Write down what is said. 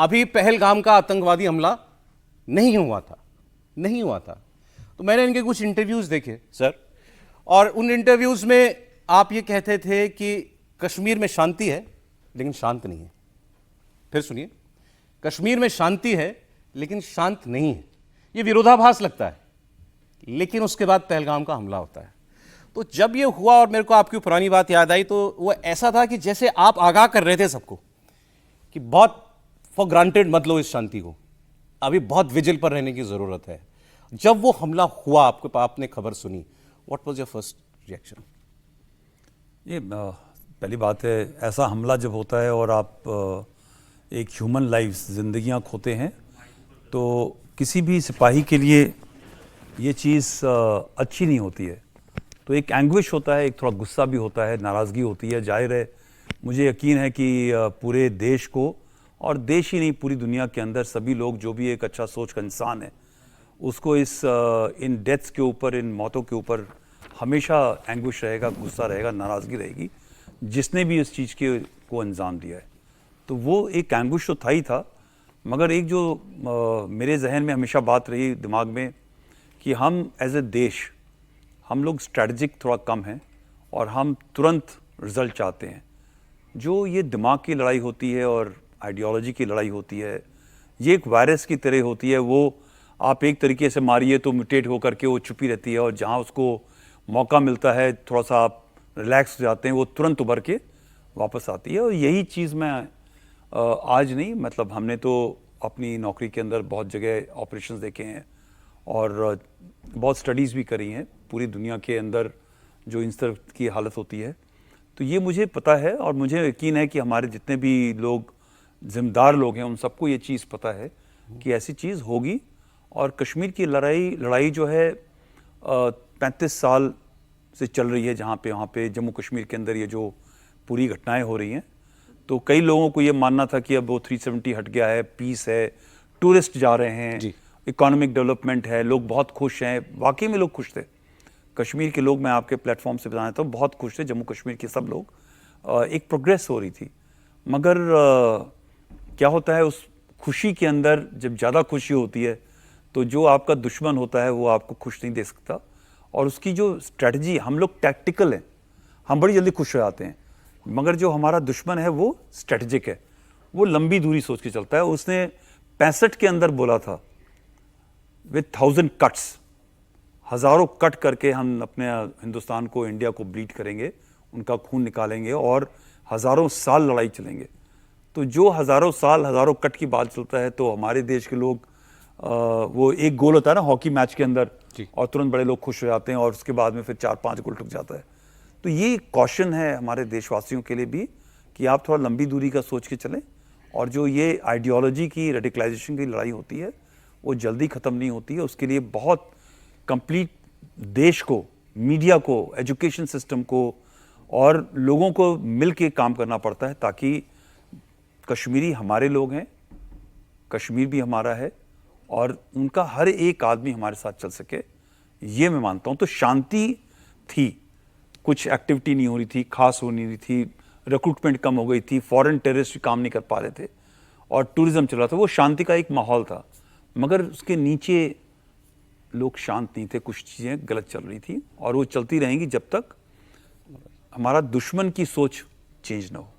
अभी पहलगाम का आतंकवादी हमला नहीं हुआ था, नहीं हुआ था। तो मैंने इनके कुछ इंटरव्यूज देखे सर, और उन इंटरव्यूज में आप ये कहते थे कि कश्मीर में शांति है लेकिन शांत नहीं है। फिर सुनिए, कश्मीर में शांति है लेकिन शांत नहीं है। ये विरोधाभास लगता है, लेकिन उसके बाद पहलगाम का हमला होता है। तो जब ये हुआ और मेरे को आपकी पुरानी बात याद आई, तो वो ऐसा था कि जैसे आप आगाह कर रहे थे सबको कि बहुत फॉर ग्रांटेड मत लो इस शांति को, अभी बहुत विजिल पर रहने की जरूरत है। जब वो हमला हुआ, आपने खबर सुनी, what was your first reaction? ये पहली बात है, ऐसा हमला जब होता है और आप एक ह्यूमन लाइफ्स, जिंदगियां खोते हैं, तो किसी भी सिपाही के लिए ये चीज़ अच्छी नहीं होती है। तो एक एंग्विश होता है, एक थोड़ा गुस्सा भी होता है, नाराज़गी होती है। जाहिर है, मुझे यकीन है कि पूरे देश को, और देश ही नहीं पूरी दुनिया के अंदर सभी लोग, जो भी एक अच्छा सोच का इंसान है, उसको इन डेथ्स के ऊपर, इन मौतों के ऊपर हमेशा एंग्विश रहेगा, गुस्सा रहेगा, नाराज़गी रहेगी, जिसने भी इस चीज़ को अंजाम दिया है। तो वो एक एंग्विश तो था ही था, मगर एक जो मेरे जहन में हमेशा बात रही दिमाग में कि हम एज ए देश, हम लोग स्ट्रैटेजिक थोड़ा कम हैं और हम तुरंत रिजल्ट चाहते हैं। जो ये दिमाग की लड़ाई होती है और आइडियोलॉजी की लड़ाई होती है, ये एक वायरस की तरह होती है। वो आप एक तरीके से मारिए तो म्यूटेट होकर के वो छुपी रहती है, और जहाँ उसको मौका मिलता है, थोड़ा सा आप रिलैक्स हो जाते हैं, वो तुरंत उभर के वापस आती है। और यही चीज़ मैं आज नहीं, मतलब हमने तो अपनी नौकरी के अंदर बहुत जगह ऑपरेशंस देखे हैं और बहुत स्टडीज़ भी करी हैं पूरी दुनिया के अंदर जो इस तरह की हालत होती है। तो ये मुझे पता है, और मुझे यकीन है कि हमारे जितने भी लोग जिम्मेदार लोग हैं, उन सबको ये चीज़ पता है कि ऐसी चीज़ होगी। और कश्मीर की लड़ाई जो है 35 साल से चल रही है, जहाँ पे वहाँ पे जम्मू कश्मीर के अंदर ये जो पूरी घटनाएं हो रही हैं। तो कई लोगों को ये मानना था कि अब वो 370 हट गया है, पीस है, टूरिस्ट जा रहे हैं, इकोनॉमिक डेवलपमेंट है, लोग बहुत खुश हैं। वाकई में लोग खुश थे, कश्मीर के लोग, मैं आपके प्लेटफॉर्म से बताना चाहता हूँ, बहुत खुश थे जम्मू कश्मीर के सब लोग। एक प्रोग्रेस हो रही थी, मगर क्या होता है उस खुशी के अंदर, जब ज़्यादा खुशी होती है तो जो आपका दुश्मन होता है वो आपको खुश नहीं दे सकता। और उसकी जो स्ट्रेटजी, हम लोग टैक्टिकल हैं, हम बड़ी जल्दी खुश हो जाते हैं, मगर जो हमारा दुश्मन है वो स्ट्रेटजिक है, वो लंबी दूरी सोच के चलता है। उसने 65 के अंदर बोला था विथ 1000 कट्स, हज़ारों कट करके हम अपने हिंदुस्तान को, इंडिया को ब्लीड करेंगे, उनका खून निकालेंगे और हज़ारों साल लड़ाई चलेंगे। तो जो हज़ारों साल, हज़ारों कट की बात चलता है, तो हमारे देश के लोग, वो एक गोल होता है ना हॉकी मैच के अंदर, और तुरंत बड़े लोग खुश हो जाते हैं, और उसके बाद में फिर 4-5 गोल ठुक जाता है। तो ये कॉशन है हमारे देशवासियों के लिए भी कि आप थोड़ा लंबी दूरी का सोच के चलें, और जो ये आइडियोलॉजी की, रेडिकलाइजेशन की लड़ाई होती है, वो जल्दी ख़त्म नहीं होती है। उसके लिए बहुत कंप्लीट देश को, मीडिया को, एजुकेशन सिस्टम को और लोगों को मिल के काम करना पड़ता है, ताकि कश्मीरी हमारे लोग हैं, कश्मीर भी हमारा है, और उनका हर एक आदमी हमारे साथ चल सके, ये मैं मानता हूँ। तो शांति थी, कुछ एक्टिविटी नहीं हो रही थी, खास हो नहीं रही थी, रिक्रूटमेंट कम हो गई थी, फॉरेन टेररिस्ट काम नहीं कर पा रहे थे, और टूरिज्म चल रहा था। वो शांति का एक माहौल था, मगर उसके नीचे लोग शांत नहीं थे, कुछ चीज़ें गलत चल रही थी, और वो चलती रहेंगी जब तक हमारा दुश्मन की सोच चेंज ना हो।